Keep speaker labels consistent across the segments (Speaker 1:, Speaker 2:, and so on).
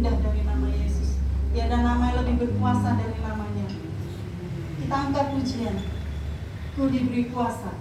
Speaker 1: indah dari nama Yesus. Tiada nama yang lebih berkuasa dari namanya. Kita angkat pujian. Ku diberi kuasa.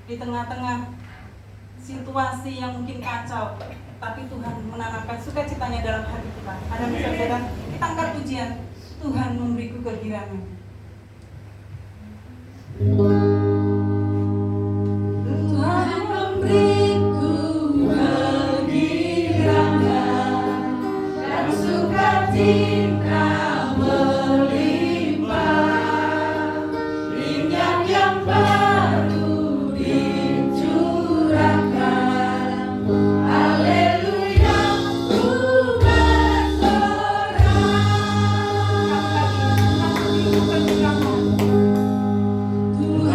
Speaker 2: Di tengah-tengah situasi yang mungkin kacau, tapi Tuhan menanamkan sukacitanya dalam hati kita. Ada saudara, kita angkat pujian, Tuhan memberiku kegirangan.
Speaker 1: Tuhan memberiku kegirangan dan sukacita melimpah, minyak yang baru dicurahkan, haleluya ku bersorak. Tuhan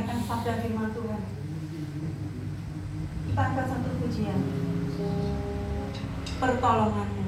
Speaker 2: mendengarkan sabda firman Tuhan. Kita angkat satu pujian, pertolongannya.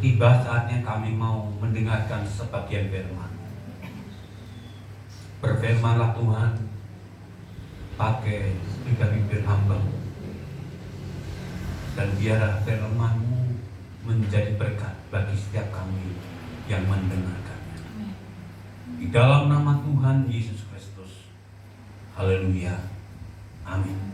Speaker 3: Tiba saatnya kami mau mendengarkan sebagian firman. Berfirmanlah Tuhan, pakai bibir hamba-Mu, dan biarlah firman-Mu menjadi berkat bagi setiap kami yang mendengarkannya. Di dalam nama Tuhan Yesus Kristus. Haleluya. Amin.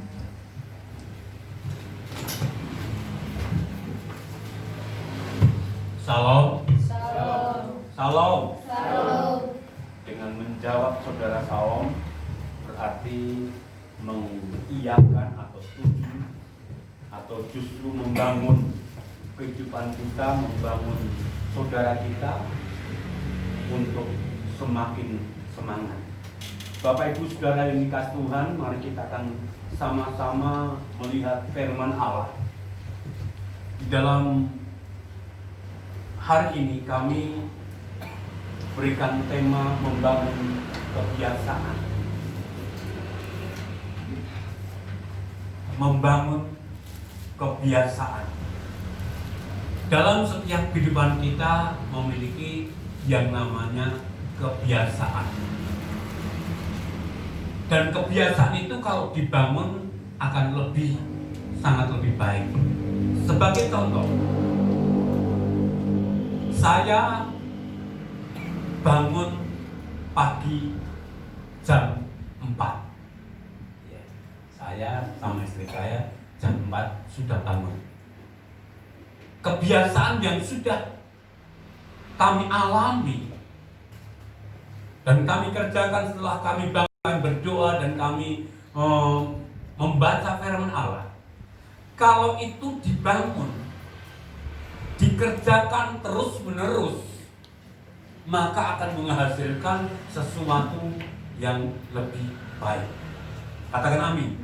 Speaker 3: Salam.
Speaker 4: Salam.
Speaker 3: Salam.
Speaker 4: Salam.
Speaker 3: Dengan menjawab saudara salam berarti mengiyakan atau setuju atau justru membangun kehidupan kita, membangun saudara kita untuk semakin semangat. Bapak Ibu Saudara yang dikasih Tuhan, mari kita akan sama-sama melihat firman Allah. Di dalam hari ini kami berikan tema membangun kebiasaan. Membangun kebiasaan. Dalam setiap kehidupan kita memiliki yang namanya kebiasaan. Dan kebiasaan itu kalau dibangun akan sangat lebih baik. Sebagai contoh, saya bangun pagi jam 4. Saya sama istri saya jam 4 sudah bangun. Kebiasaan yang sudah kami alami dan kami kerjakan setelah kami bangun, kami berdoa dan kami membaca firman Allah. Kalau itu dibangun, dikerjakan terus-menerus, maka akan menghasilkan sesuatu yang lebih baik. Katakan amin.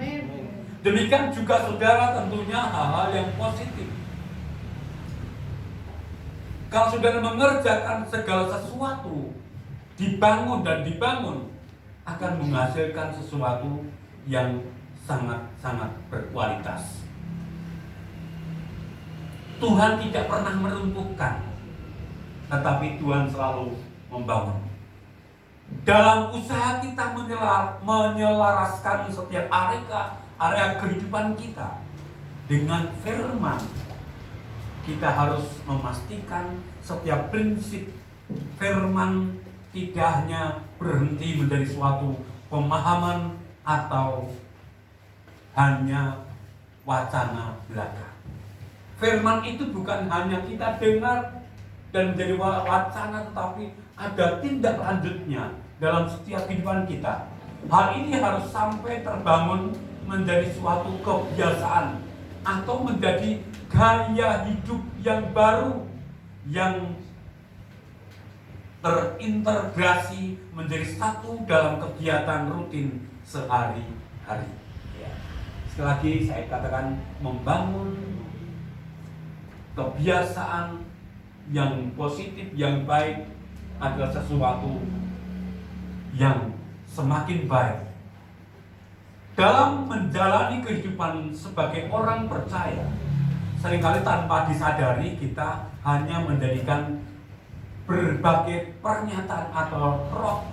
Speaker 3: Demikian juga saudara, tentunya hal-hal yang positif. Kalau saudara mengerjakan segala sesuatu, dibangun akan menghasilkan sesuatu yang sangat-sangat berkualitas. Tuhan tidak pernah meruntuhkan, tetapi Tuhan selalu membangun. Dalam usaha kita menyelaraskan setiap area kehidupan kita dengan firman, kita harus memastikan setiap prinsip firman tidak hanya berhenti menjadi suatu pemahaman atau hanya wacana belaka. Firman itu bukan hanya kita dengar dan menjadi wacana, tetapi ada tindak lanjutnya dalam setiap kehidupan kita. Hal ini harus sampai terbangun menjadi suatu kebiasaan atau menjadi gaya hidup yang baru yang terintegrasi menjadi satu dalam kegiatan rutin sehari-hari. Sekali lagi saya katakan, membangun kebiasaan yang positif, yang baik adalah sesuatu yang semakin baik. Dalam menjalani kehidupan sebagai orang percaya, seringkali tanpa disadari kita hanya menjadikan berbagai pernyataan roh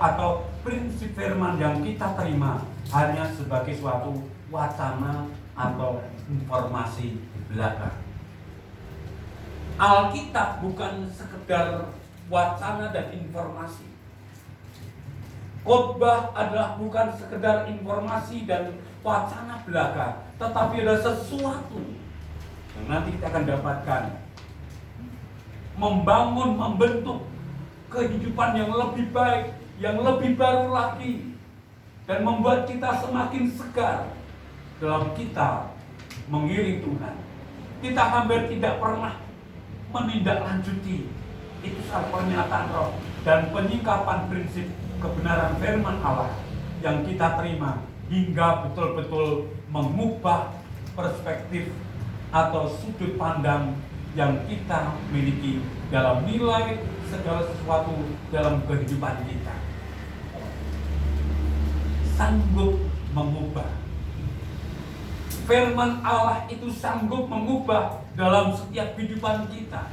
Speaker 3: atau prinsip firman yang kita terima hanya sebagai suatu wacana atau informasi belaka. Alkitab bukan sekedar wacana dan informasi. Khotbah adalah bukan sekedar informasi dan wacana belaka, tetapi ada sesuatu yang nanti kita akan dapatkan, membentuk kehidupan yang lebih baik, yang lebih baru lagi, dan membuat kita semakin segar dalam kita mengiring Tuhan. Kita hampir tidak pernah menindaklanjuti itu salah pernyataan roh dan penyikapan prinsip kebenaran firman Allah yang kita terima hingga betul-betul mengubah perspektif atau sudut pandang yang kita miliki dalam nilai segala sesuatu dalam kehidupan kita. Sanggup mengubah. Firman Allah itu sanggup mengubah dalam setiap kehidupan kita.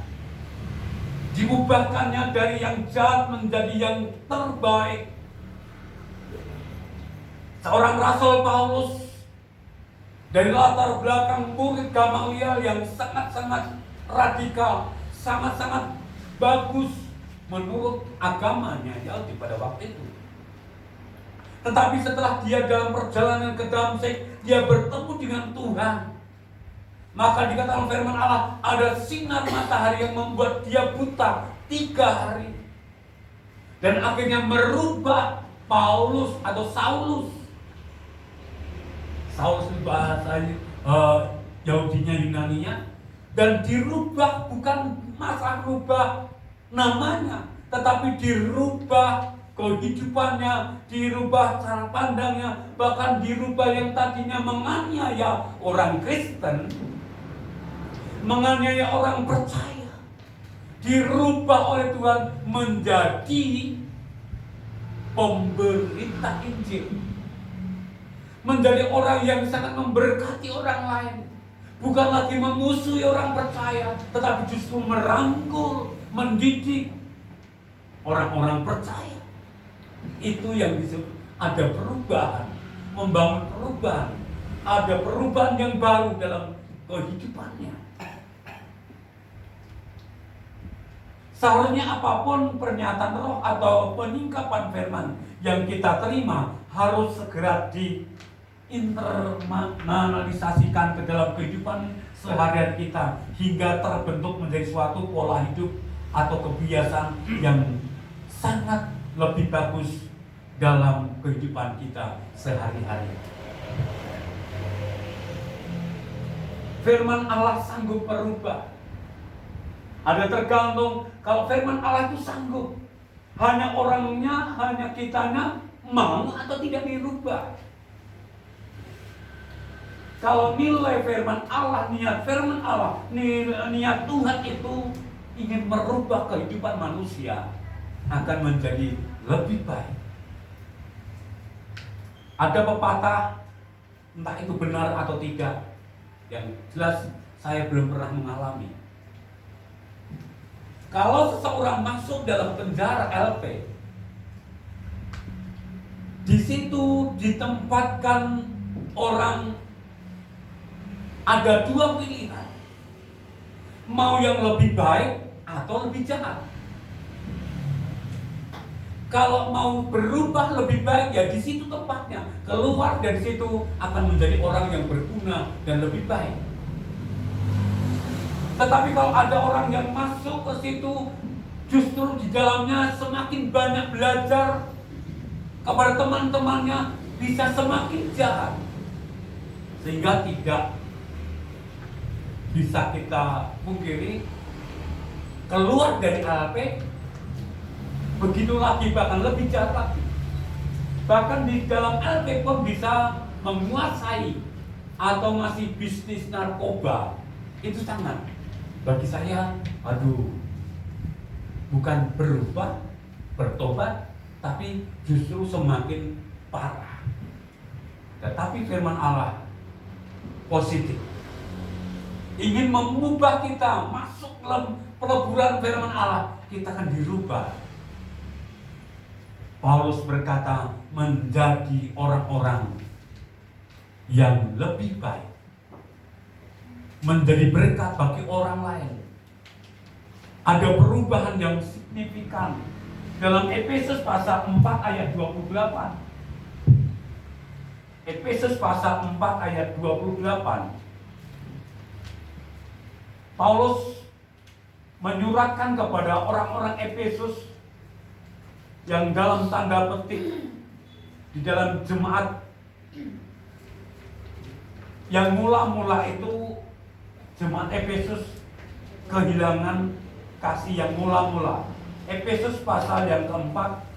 Speaker 3: Diubahkannya dari yang jahat menjadi yang terbaik. Seorang Rasul Paulus dari latar belakang murid Gamaliel yang sangat-sangat radikal, sangat-sangat bagus menurut agamanya Yahudi pada waktu itu. Tetapi setelah dia dalam perjalanan ke Damsyik, dia bertemu dengan Tuhan. Maka dikatakan firman Allah, ada sinar matahari yang membuat dia buta 3 hari. Dan akhirnya merubah Paulus atau Saulus. Saulus bahasa Yahudinya, Yunaninya, dan dirubah, bukan masalah rubah namanya, tetapi dirubah kehidupannya, dirubah cara pandangnya, bahkan dirubah yang tadinya menganiaya orang Kristen, menganiaya orang percaya, dirubah oleh Tuhan menjadi pemberita Injil, menjadi orang yang sangat memberkati orang lain, bukan lagi memusuhi orang percaya, tetapi justru merangkul, mendidik orang-orang percaya. Itu yang disebut ada perubahan, membangun perubahan, ada perubahan yang baru dalam kehidupannya. Seharusnya apapun pernyataan roh atau penyingkapan firman yang kita terima harus segera diinternalisasikan ke dalam kehidupan seharian kita hingga terbentuk menjadi suatu pola hidup atau kebiasaan yang sangat lebih bagus dalam kehidupan kita sehari-hari. Firman Allah sanggup merubah. Ada tergantung, kalau firman Allah itu sanggup, hanya orangnya, hanya kitanya mau atau tidak dirubah. Kalau nilai firman Allah, niat firman Allah, niat Tuhan itu ingin merubah kehidupan manusia, akan menjadi lebih baik. Ada pepatah, entah itu benar atau tidak, yang jelas saya belum pernah mengalami. Kalau seseorang masuk dalam penjara LP, di situ ditempatkan orang, ada dua pilihan, mau yang lebih baik atau lebih jahat. Kalau mau berubah lebih baik, ya di situ tempatnya. Keluar dari situ akan menjadi orang yang berguna dan lebih baik. Tetapi kalau ada orang yang masuk ke situ, justru di dalamnya semakin banyak belajar kepada teman-temannya, bisa semakin jahat, sehingga tidak bisa kita pungkiri keluar dari LP begitu lagi, bahkan lebih jahat lagi. Bahkan di dalam LP pun bisa menguasai atau masih bisnis narkoba. Itu sangat, bagi saya, bukan berubah, bertobat, tapi justru semakin parah. Tetapi firman Allah positif, ingin mengubah kita masuk dalam peleburan firman Allah, kita akan dirubah. Paulus berkata, menjadi orang-orang yang lebih baik, menjadi berkat bagi orang lain. Ada perubahan yang signifikan dalam Efesus pasal 4 ayat 28. Efesus pasal 4 ayat 28. Paulus menyuratkan kepada orang-orang Efesus yang dalam tanda petik di dalam jemaat yang mula-mula itu, jemaat Efesus kehilangan kasih yang mula-mula. Efesus pasal yang keempat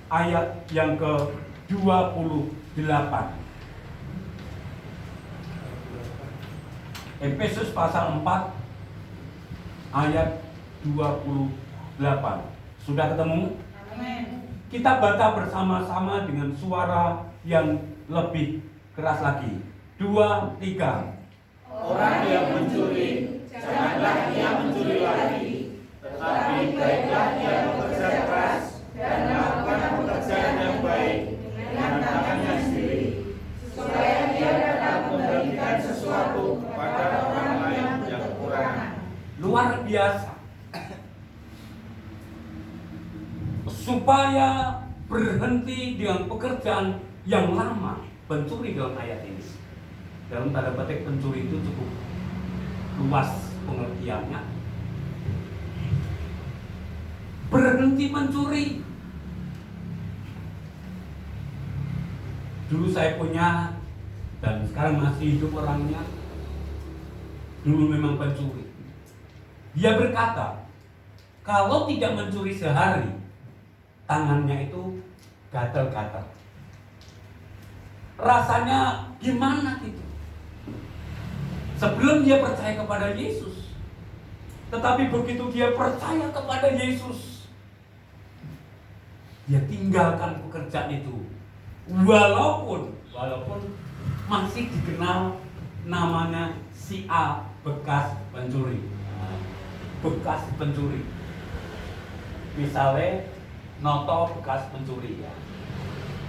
Speaker 3: ayat yang ke-28. Efesus pasal 4 ayat 28. Sudah ketemu?
Speaker 2: Amin.
Speaker 3: Kita baca bersama-sama dengan suara yang lebih keras lagi. 2, 3.
Speaker 4: Orang yang mencuri, janganlah ia mencuri lagi, tetapi baiklah ia bekerja keras dan melakukan pekerjaan yang baik dengan tangannya sendiri, supaya dia dapat membagikan sesuatu kepada orang lain yang kekurangan.
Speaker 3: Luar biasa. Supaya berhenti dengan pekerjaan yang lama, pencuri dalam ayat ini. Dalam tanda petik pencuri itu cukup luas pengertiannya. Berhenti mencuri. Dulu saya punya dan sekarang masih hidup orangnya, dulu memang pencuri. Dia berkata, kalau tidak mencuri sehari, tangannya itu gatal-gatal. Rasanya gimana gitu? Sebelum dia percaya kepada Yesus. Tetapi begitu dia percaya kepada Yesus, dia tinggalkan pekerjaan itu. Walaupun masih dikenal namanya si A, bekas pencuri. Bekas pencuri. Misalnya Noto bekas pencuri ya.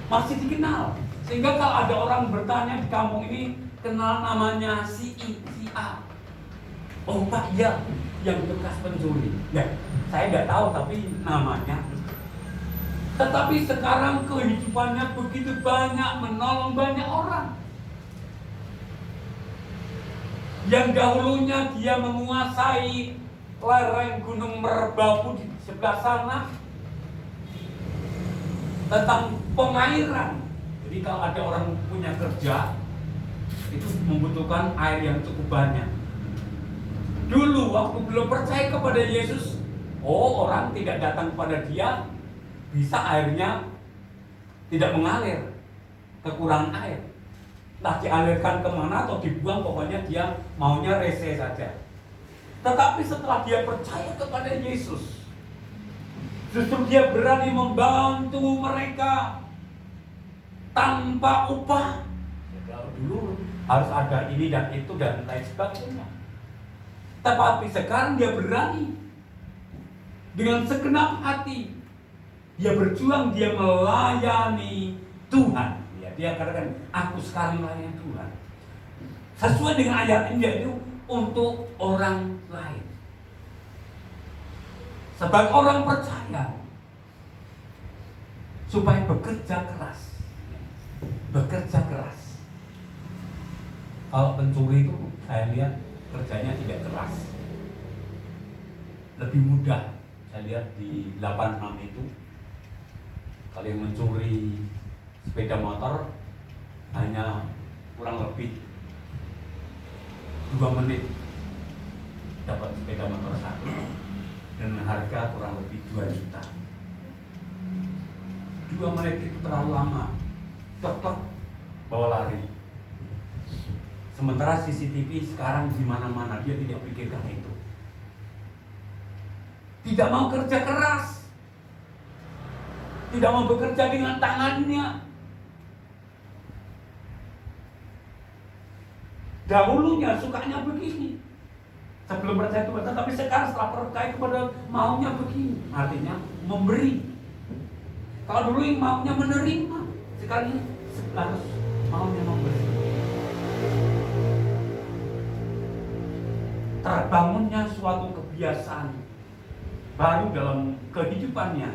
Speaker 3: Masih dikenal. Sehingga kalau ada orang bertanya di kampung ini, kenal namanya si I, si A. Oh Pak, ya, yang bekas pencuri. Ya, saya tidak tahu tapi namanya. Tetapi sekarang kehidupannya begitu banyak, menolong banyak orang. Yang dahulunya dia menguasai lereng Gunung Merbabu di sebelah sana tentang pengairan. Jadi kalau ada orang punya kerja, itu membutuhkan air yang cukup banyak. Dulu waktu belum percaya kepada Yesus, orang tidak datang kepada dia, bisa airnya tidak mengalir, kekurangan air. Entah dialirkan kemana atau dibuang, pokoknya dia maunya rese saja. Tetapi setelah dia percaya kepada Yesus, justru dia berani membantu mereka tanpa upah. Kalau dulu harus ada ini dan itu dan lain sebagainya. Tetapi sekarang dia berani dengan segenap hati. Dia berjuang, dia melayani Tuhan. Ya, dia katakan, aku sekarang melayani Tuhan. Sesuai dengan ayat ini, yaitu untuk orang lain. Sebagai orang percaya, supaya bekerja keras. Bekerja keras. Kalau pencuri itu saya lihat kerjanya tidak keras, lebih mudah. Saya lihat di 86 itu, kalau yang mencuri sepeda motor hanya kurang lebih 2 menit dapat sepeda motor satu dengan harga kurang lebih 2 juta. 2 menit itu terlalu lama, cepet bawa lari. Sementara CCTV sekarang di mana-mana, dia tidak pikirkan itu. Tidak mau kerja keras, tidak mau bekerja dengan tangannya. Dahulunya sukanya begini, sebelum percaya kepada, tapi sekarang setelah percaya kepada maunya begini, artinya memberi. Kalau dulu yang maunya menerima, sekarang harus maunya memberi. Terbangunnya suatu kebiasaan baru dalam kehidupannya,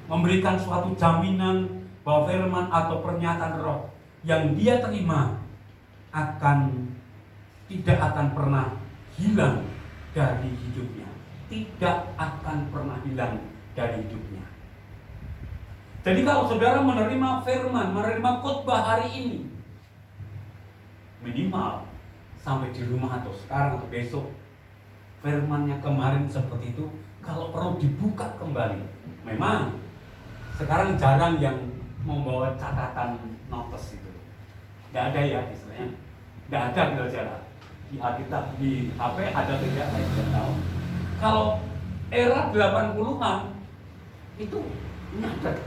Speaker 3: memberikan suatu jaminan bahwa firman atau pernyataan roh yang dia terima tidak akan pernah hilang dari hidupnya. Tidak akan pernah hilang dari hidupnya. Jadi kalau saudara menerima firman, menerima khotbah hari ini, minimal sampai di rumah atau sekarang atau besok, firmannya kemarin seperti itu, kalau perlu dibuka kembali. Memang sekarang jarang yang membawa catatan notes itu, nggak ada ya istilahnya, nggak ada gitu aja. Di Alkitab, di HP ada tidak, saya tidak tahu. Kalau era 80-an itu nyatet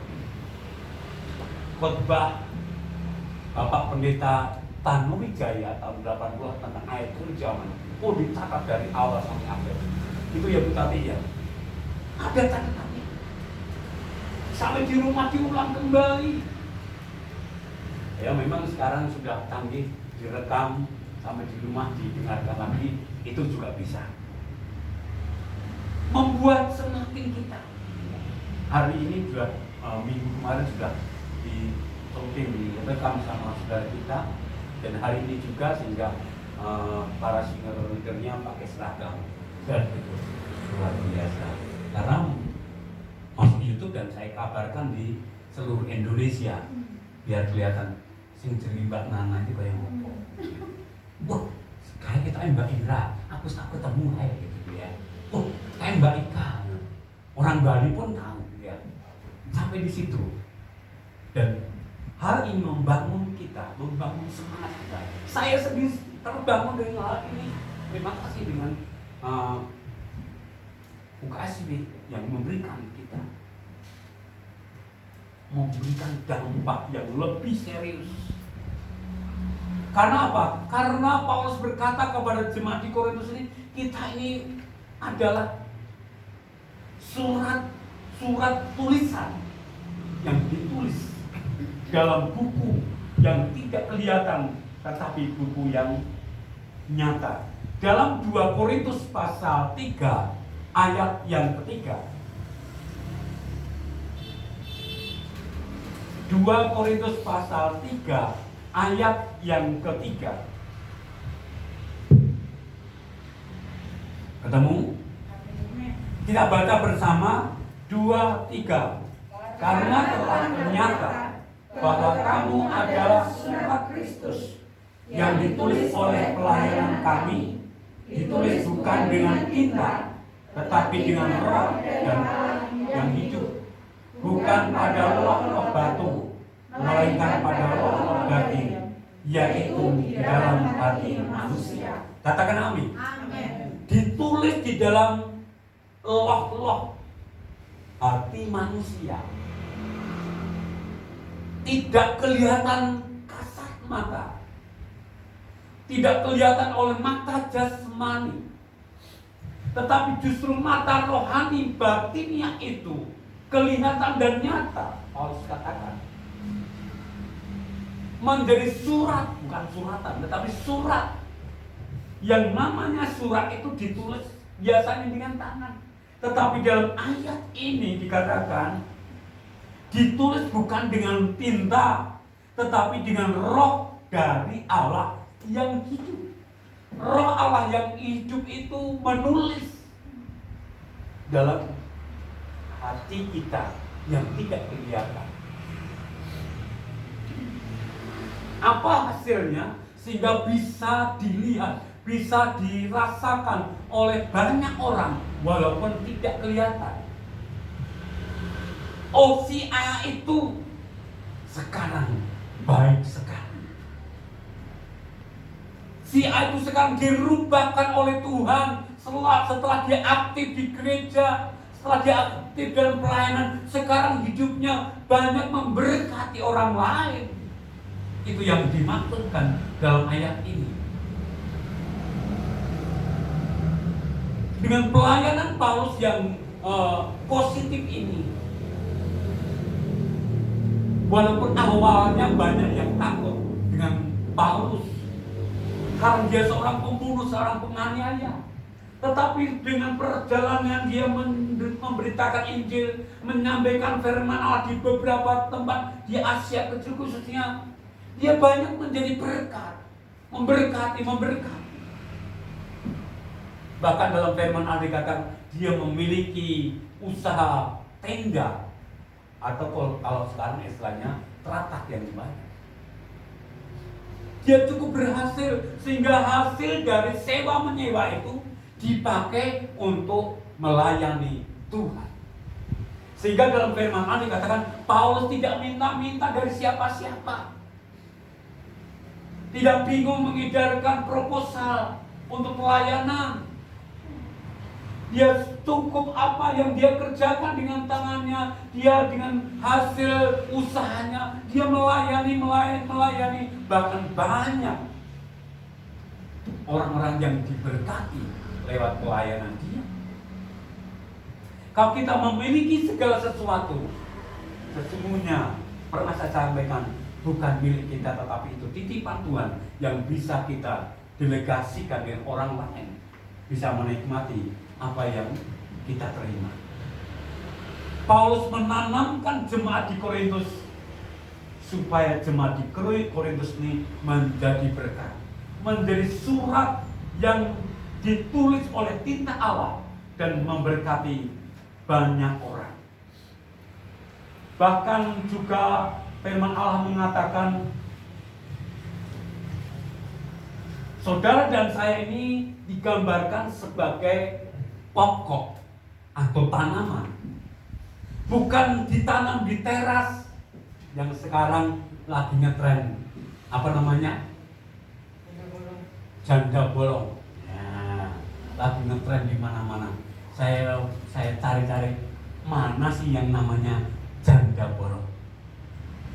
Speaker 3: khotbah Bapak Pendeta Tanuwijaya tahun 80 tentang ayat turjaman. Dicatat dari awal sampai akhir. Itu ya Bu Tati ya. Ada catatannya. Sampai di rumah diulang kembali. Ya memang sekarang sudah canggih, direkam sampai di rumah didengarkan lagi, itu juga bisa. Membuat semakin kita. Hari ini juga minggu kemarin sudah direkam sama saudara kita. Dan hari ini juga sehingga para singer leadernya pakai seragam dan itu luar biasa. Karena masuk YouTube dan saya kabarkan di seluruh Indonesia biar kelihatan sing jenenge Mbak Nana itu kaya ngopo. Wah, kayak kita Mbak Indra, aku tak ketemu kayak gitu ya. Oh, kayak Mbak Ika. Orang Bali pun tahu ya. Sampai di situ. Dan hal ini membangun kita, membangun semangat kita. Saya sendiri terbangun dengan hal ini. Terima kasih dengan UKSB yang memberikan kita dampak yang lebih serius. Karena apa? Karena Paulus berkata kepada jemaat di Korintus ini, kita ini adalah surat tulisan yang ditulis dalam buku yang tidak kelihatan, tetapi buku yang nyata. Dalam 2 Korintus pasal 3 ayat yang ketiga. 2 Korintus pasal 3 ayat yang ketiga. Ketemu? Kita baca bersama 2, 3. Karena telah ternyata bahwa kamu adalah surat Kristus yang ditulis oleh pelayanan kami, ditulis bukan dengan tinta, tetapi dengan roh dan yang hidup, bukan pada roh batu, melainkan pada roh batin, yaitu di dalam hati manusia. Katakan amin. Ditulis di dalam loh hati manusia. Tidak kelihatan kasat mata, tidak kelihatan oleh mata jasmani, tetapi justru mata rohani batinnya itu kelihatan dan nyata. Paulus katakan menjadi surat, bukan suratan, tetapi surat. Yang namanya surat itu ditulis biasanya dengan tangan, tetapi dalam ayat ini dikatakan ditulis bukan dengan tinta, tetapi dengan roh dari Allah yang hidup. Roh Allah yang hidup itu menulis dalam hati kita yang tidak kelihatan. Apa hasilnya? Sehingga bisa dilihat, bisa dirasakan oleh banyak orang walaupun tidak kelihatan. Oh, si A itu sekarang baik sekali. Si A itu sekarang dirubahkan oleh Tuhan setelah dia aktif di gereja, setelah dia aktif dalam pelayanan, sekarang hidupnya banyak memberkati orang lain. Itu yang dimaksudkan dalam ayat ini. Dengan pelayanan Paulus yang positif ini, walaupun awalnya banyak yang takut dengan Paulus karena dia seorang pembunuh, seorang penganiaya, tetapi dengan perjalanan dia memberitakan Injil, menyampaikan firman Allah di beberapa tempat di Asia Kecil khususnya, dia banyak menjadi berkat, memberkati. Bahkan dalam firman Allah dikatakan dia memiliki usaha tenda, atau kalau sekarang istilahnya teratak yang banyak. Dia cukup berhasil sehingga hasil dari sewa menyewa itu dipakai untuk melayani Tuhan. Sehingga dalam firman Allah dikatakan Paulus tidak minta-minta dari siapa-siapa. Tidak bingung mengedarkan proposal untuk pelayanan. Dia cukup apa yang dia kerjakan dengan tangannya, dia dengan hasil usahanya, dia melayani. Bahkan banyak orang-orang yang diberkati lewat pelayanan dia. Kalau kita memiliki segala sesuatu, sesungguhnya pernah saya sampaikan, bukan milik kita, tetapi itu titipan Tuhan yang bisa kita delegasikan dengan orang lain, bisa menikmati apa yang kita terima. Paulus menanamkan jemaat di Korintus supaya jemaat di Korintus ini menjadi berkat, menjadi surat yang ditulis oleh tinta Allah dan memberkati banyak orang. Bahkan juga firman Allah mengatakan Saudara dan saya ini digambarkan sebagai pokok atau tanaman. Bukan ditanam di teras yang sekarang lagi ngetren. Apa namanya? Janda bolong. Ya, lagi ngetren di mana-mana. Saya cari-cari mana sih yang namanya janda bolong.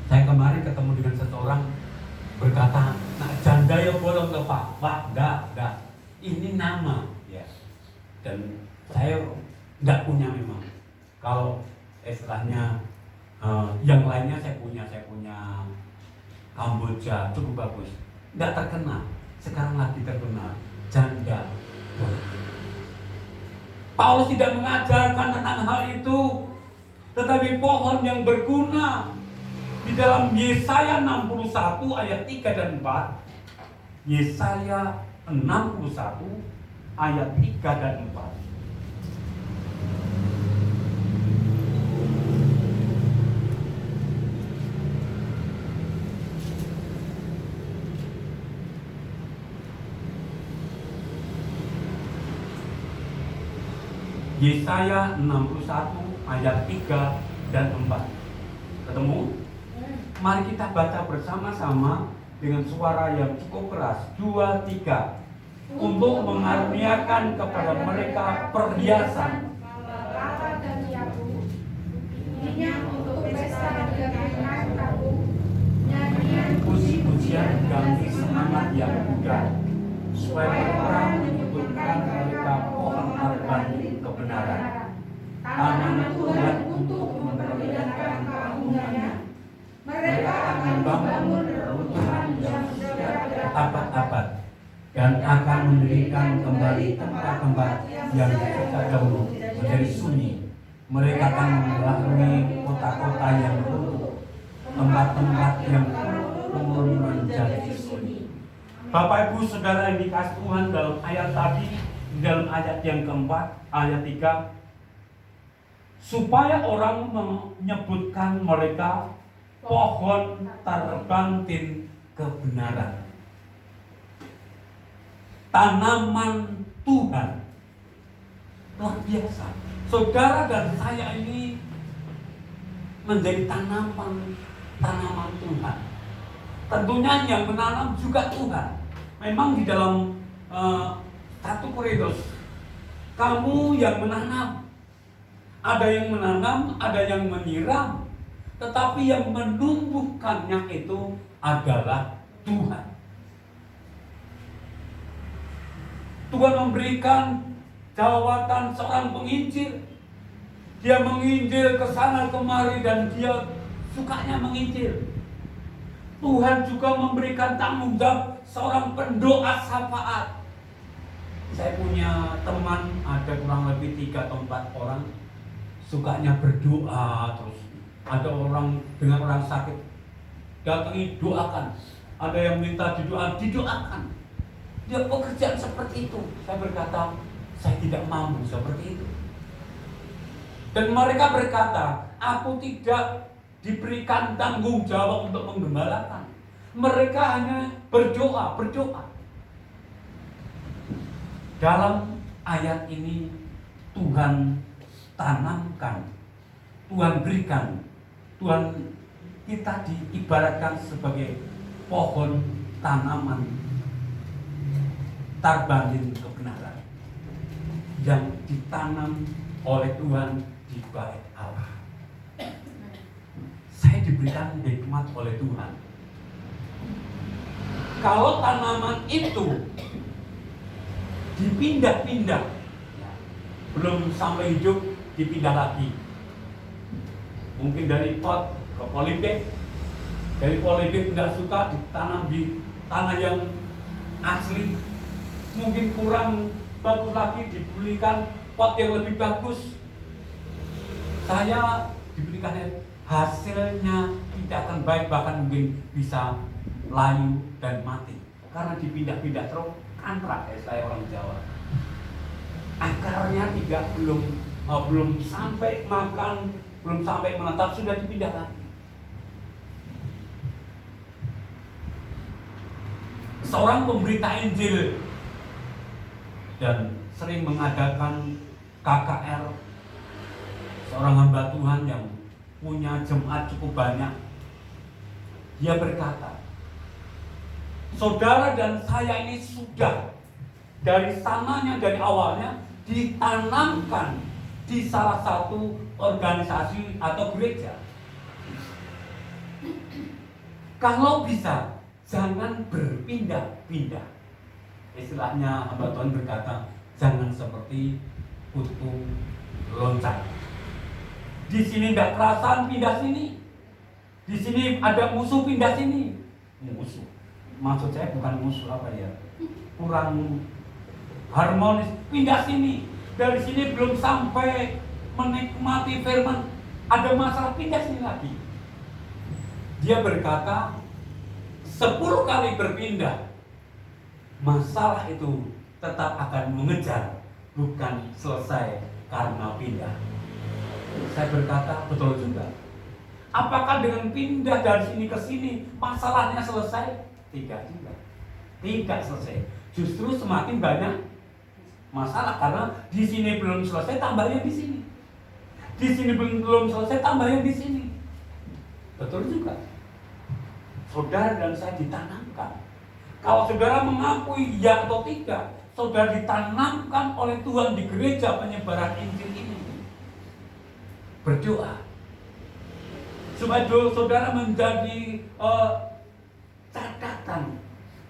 Speaker 3: Saya kemarin ketemu dengan seseorang berkata, nah janda yang bolong ke Pak. Pak, enggak. Ini nama, ya. Dan saya enggak punya memang. Kalau istilahnya yang lainnya saya punya Kamboja cukup bagus. Enggak terkenal. Sekarang lagi terkenal janda bolong. Paulus tidak mengajarkan tentang hal itu, tetapi pohon yang berguna. Di dalam Yesaya 61 ayat 3 dan 4. Yesaya 61 ayat 3 dan 4. Yesaya 61 ayat 3 dan 4. Ketemu? Mari kita baca bersama-sama dengan suara yang cukup keras. 2, 3. Untuk mengaruniakan kepada mereka perhiasan.
Speaker 5: Lala dan Yakub, buktinya untuk pesta kegantian kamu, nyanyian
Speaker 3: Puji-pujian ganti semangat yang bugar, supaya orang menyebutkan mereka pohon arbani kebenaran, tanaman Tuhan untuk memperlihatkan keagungannya. Mereka akan membangun reruntuhan yang sudah berabad-abad dan akan mendirikan kembali tempat-tempat yang sejak dahulu menjadi sunyi. Mereka akan melalui kota-kota yang runtuh, tempat-tempat yang turun menjadi sunyi. Bapak Ibu Saudara yang dikasih Tuhan, dalam ayat tadi, dalam ayat yang keempat, ayat 3, supaya orang menyebutkan mereka pohon terbantin kebenaran, tanaman Tuhan. Luar biasa. Saudara dan saya ini menjadi tanaman Tuhan. Tentunya yang menanam juga Tuhan. Memang di dalam 1 Korintus, kamu yang menanam. Ada yang menanam, ada yang menyiram, tetapi yang menumbuhkannya itu adalah Tuhan. Tuhan memberikan jawatan seorang penginjil. Dia menginjil ke sana kemari dan dia sukanya menginjil. Tuhan juga memberikan tanggung jawab seorang pendoa syafaat. Saya punya teman, ada kurang lebih 3 atau 4 orang, sukanya berdoa terus. Ada orang dengan orang sakit, datangi doakan. Ada yang minta didoakan. Dia pekerjaan seperti itu. Saya berkata, saya tidak mampu seperti itu. Dan mereka berkata, aku tidak diberikan tanggung jawab untuk menggembalakan. Mereka hanya berdoa. Dalam ayat ini Tuhan tanamkan, Tuhan berikan, Tuhan kita diibaratkan sebagai pohon tanaman terbantin kebenaran yang ditanam oleh Tuhan di bait Allah. Saya diberikan hikmat oleh Tuhan. Kalau tanaman itu dipindah-pindah, belum sampai hidup dipindah lagi. Mungkin dari pot ke polybag, dari polybag tidak suka ditanam di tanah yang asli. Mungkin kurang bagus lagi, dibelikan pot yang lebih bagus. Saya diberikan hasilnya tidak akan baik, bahkan mungkin bisa layu dan mati karena dipindah-pindah terus. Antrak, saya orang Jawa. Akarnya belum sampai makan, belum sampai menetap sudah dipindah lagi. seorang pemberita Injil dan sering mengadakan KKR, seorang hamba Tuhan yang punya jemaat cukup banyak. Dia berkata, saudara dan saya ini sudah dari sananya, dari awalnya ditanamkan di salah satu organisasi atau gereja. Kalau bisa, jangan berpindah-pindah. Istilahnya hamba Tuhan berkata, jangan seperti kutu loncat. Di sini tidak kerasan, pindah sini. Di sini ada musuh, pindah sini. Musuh. Maksud saya bukan musuh apa ya? Kurang harmonis, pindah sini. Dari sini belum sampai menikmati firman, ada masalah, pindah sini lagi. Dia berkata, 10 kali berpindah, masalah itu tetap akan mengejar, bukan selesai karena pindah. Saya berkata, betul juga. Apakah dengan pindah dari sini ke sini masalahnya selesai? Tidak juga. Tidak selesai. Justru semakin banyak masalah karena di sini belum selesai, tambahnya di sini. Di sini belum selesai, tambahnya di sini. Betul juga. Saudara dan saya ditanamkan. Kalau saudara mengakui ya atau tidak, saudara ditanamkan oleh Tuhan di gereja penyebaran Injil ini. Berdoa supaya saudara menjadi catatan,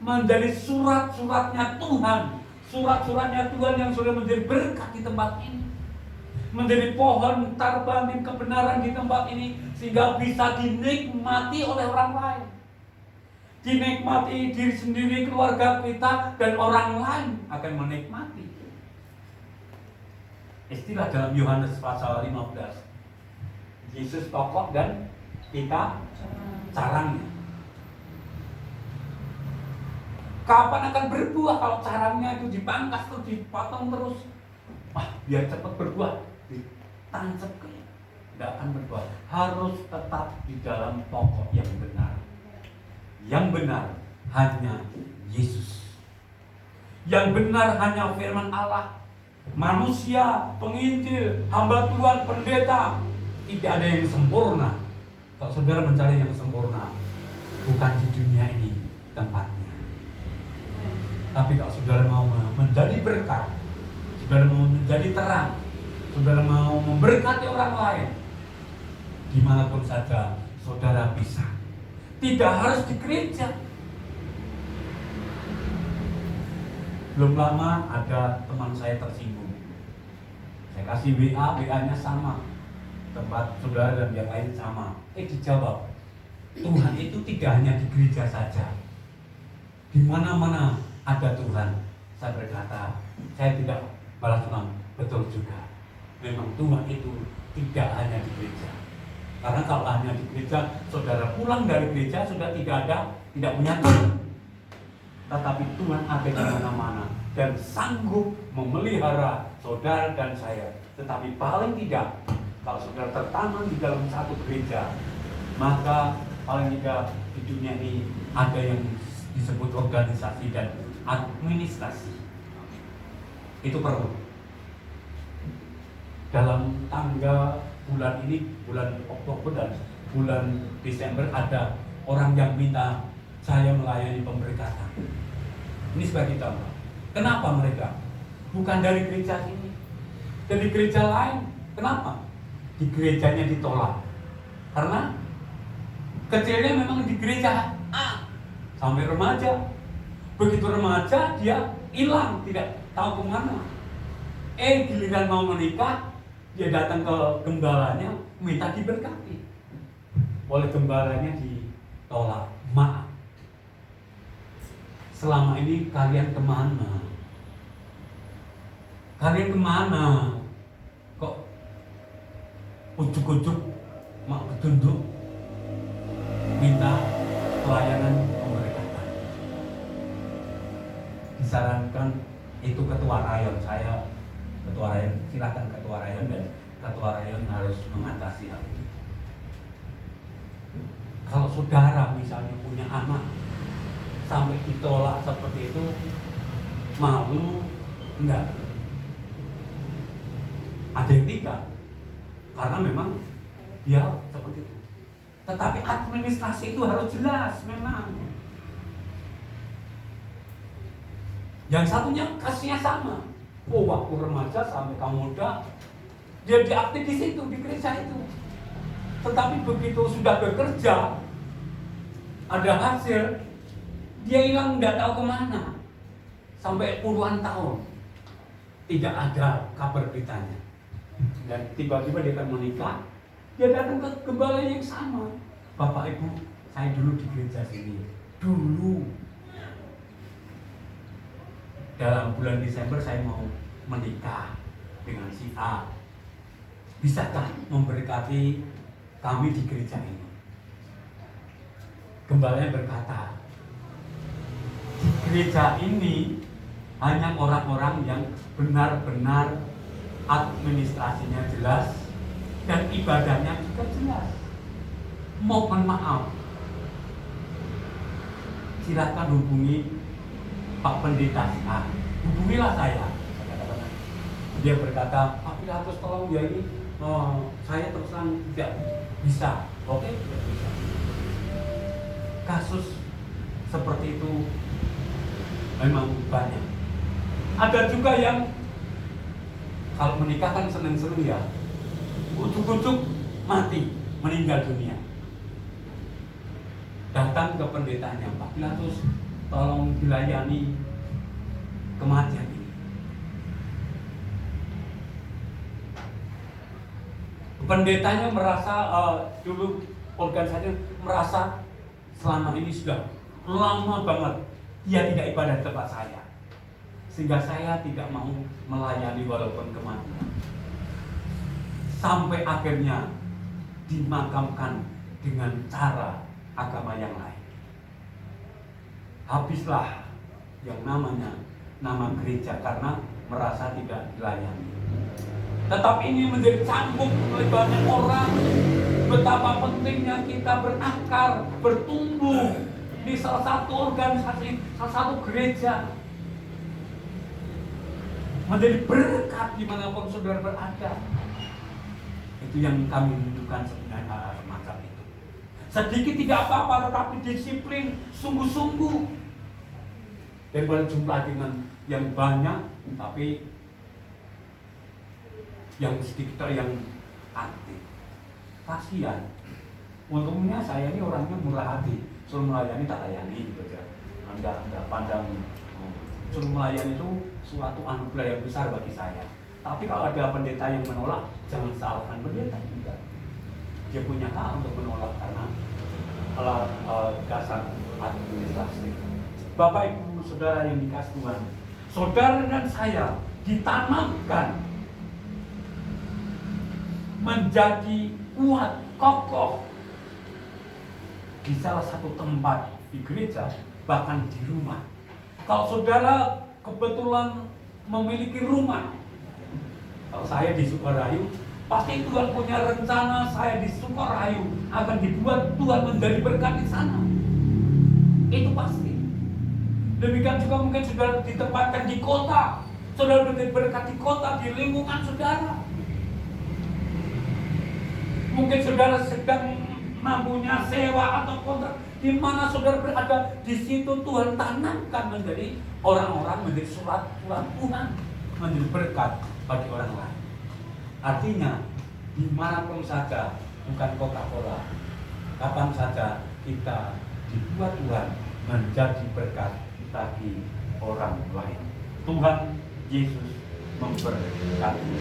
Speaker 3: menjadi surat-suratnya Tuhan, surat-suratnya Tuhan yang sudah menjadi berkat di tempat ini, menjadi pohon tarbanding kebenaran di tempat ini, sehingga bisa dinikmati oleh orang lain, dinikmati diri sendiri, keluarga kita, dan orang lain akan menikmati. Istilah dalam Yohanes pasal 15, Yesus pokok dan kita carangnya. Kapan akan berbuah kalau carangnya itu dipangkas terus, dipotong terus? Biar cepat berbuah, ditancap ke, tidak akan berbuah. Harus tetap di dalam pokok yang benar. Yang benar hanya Yesus. Yang benar hanya firman Allah. Manusia, penginjil, hamba Tuhan, pendeta, tidak ada yang sempurna. Kalau saudara mencari yang sempurna, bukan di dunia ini tempatnya. Tapi kalau saudara mau menjadi berkat, saudara mau menjadi terang, saudara mau memberkati orang lain, dimanapun saja saudara bisa. Tidak harus di gereja. Belum lama ada teman saya tersinggung. Saya kasih WA-nya sama. Tempat saudara dan yang lain sama. Dijawab, Tuhan itu tidak hanya di gereja saja. Di mana-mana ada Tuhan. Saya berkata, saya tidak balas ulang. Betul juga. Memang Tuhan itu tidak hanya di gereja. Karena kalau hanya di gereja, saudara pulang dari gereja sudah tidak punya Tuhan. Tetapi Tuhan ada di mana-mana dan sanggup memelihara saudara dan saya. Tetapi paling tidak, kalau saudara tertanam di dalam satu gereja, maka paling tidak di dunia ini ada yang disebut organisasi dan administrasi. Itu perlu. Dalam tanggal bulan ini, bulan Oktober dan bulan Desember, ada orang yang minta saya melayani pemberkatan. Ini sebagai contoh. Kenapa mereka? Bukan dari gereja ini, dari gereja lain. Kenapa? Di gerejanya ditolak. Karena kecilnya memang di gereja A sampai remaja. Begitu remaja dia hilang, tidak tahu kemana. Giliran mau menikah, dia datang ke gembalanya minta diberkati. Oleh gembalanya ditolak. Maaf, selama ini kalian kemana? Kalian kemana? Kok ujuk-ujuk mau tunduk minta pelayanan pemberkatan? Disarankan itu ketua rayon, saya ketua rayon, silakan ketua rayon, dan ketua rayon harus mengatasi hal itu. Kalau saudara misalnya punya anak, sampai ditolak seperti itu malu? Enggak. Ada yang tidak, karena memang dia seperti itu. Tetapi administrasi itu harus jelas memang. Yang satunya kasihnya sama. Oh, waktu remaja sampai kamu muda, dia diaktif di situ, di gereja itu. Tetapi begitu sudah bekerja, ada hasil, dia hilang, nggak tahu kemana. Sampai puluhan tahun, tidak ada kabar beritanya. Dan tiba-tiba dia akan menikah, dia datang ke gembala yang sama. Bapak Ibu, saya dulu di gereja sini. Dulu. Dalam bulan Desember saya mau menikah dengan si A. Bisakah memberkati kami di gereja ini? Gembalanya berkata, di gereja ini hanya orang-orang yang benar-benar administrasinya jelas dan ibadahnya juga jelas. Mohon maaf, silakan hubungi Pak Pendeta A. Hubungilah saya. Dia berkata, Pak Pilatus tolong ya ini, saya terus terang tidak bisa. Oke, tidak bisa. Kasus seperti itu memang banyak. Ada juga yang kalau menikah kan seneng-seneng ya, ujuk-ujuk mati, meninggal dunia. Datang ke pendetanya, Pak Pilatus tolong dilayani kematian ini. Pendetanya merasa dulu organisasinya merasa selama ini sudah lama banget dia tidak ibadah di tempat saya, sehingga saya tidak mau melayani walaupun kematian. Sampai akhirnya dimakamkan dengan cara agama yang lain. Habislah yang namanya nama gereja karena merasa tidak dilayani. Tetapi ini menjadi cambuk oleh banyak orang betapa pentingnya kita berakar, bertumbuh di salah satu organisasi, salah satu gereja, menjadi berkat dimanapun saudara berada. Itu yang kami rindukan sebenarnya, hal semacam itu. Sedikit tidak apa-apa, tetapi disiplin, sungguh-sungguh. Daripada jumlah dengan yang banyak, tapi yang sedikit yang aktif. Kasihan. Untungnya saya ini orangnya murah hati, suruh melayani tak layani gitu aja. Enggak pandang. Suruh melayani itu suatu anugerah yang besar bagi saya. Tapi kalau ada pendeta yang menolak, jangan salahkan pendeta juga. Dia punya hak untuk menolak karena dasar administrasi. Bapak Ibu Saudara yang dikasih Tuhan, saudara dan saya ditanamkan menjadi kuat, kokoh di salah satu tempat di gereja, bahkan di rumah. Kalau saudara kebetulan memiliki rumah, kalau saya di Sukorayu, pasti Tuhan punya rencana saya di Sukorayu akan dibuat Tuhan menjadi berkat di sana. Itu pasti. Demikian juga mungkin saudara ditempatkan di kota, saudara menjadi berkat di kota, di lingkungan saudara. Mungkin saudara sedang mampunya sewa atau kontrak, di mana saudara berada, di situ Tuhan tanamkan menjadi orang-orang, menjadi surat Tuhan, menjadi berkat bagi orang lain. Artinya, dimanapun saja, bukan Coca-Cola, kapan saja kita dibuat Tuhan menjadi berkat bagi orang lain. Tuhan Yesus memberkati.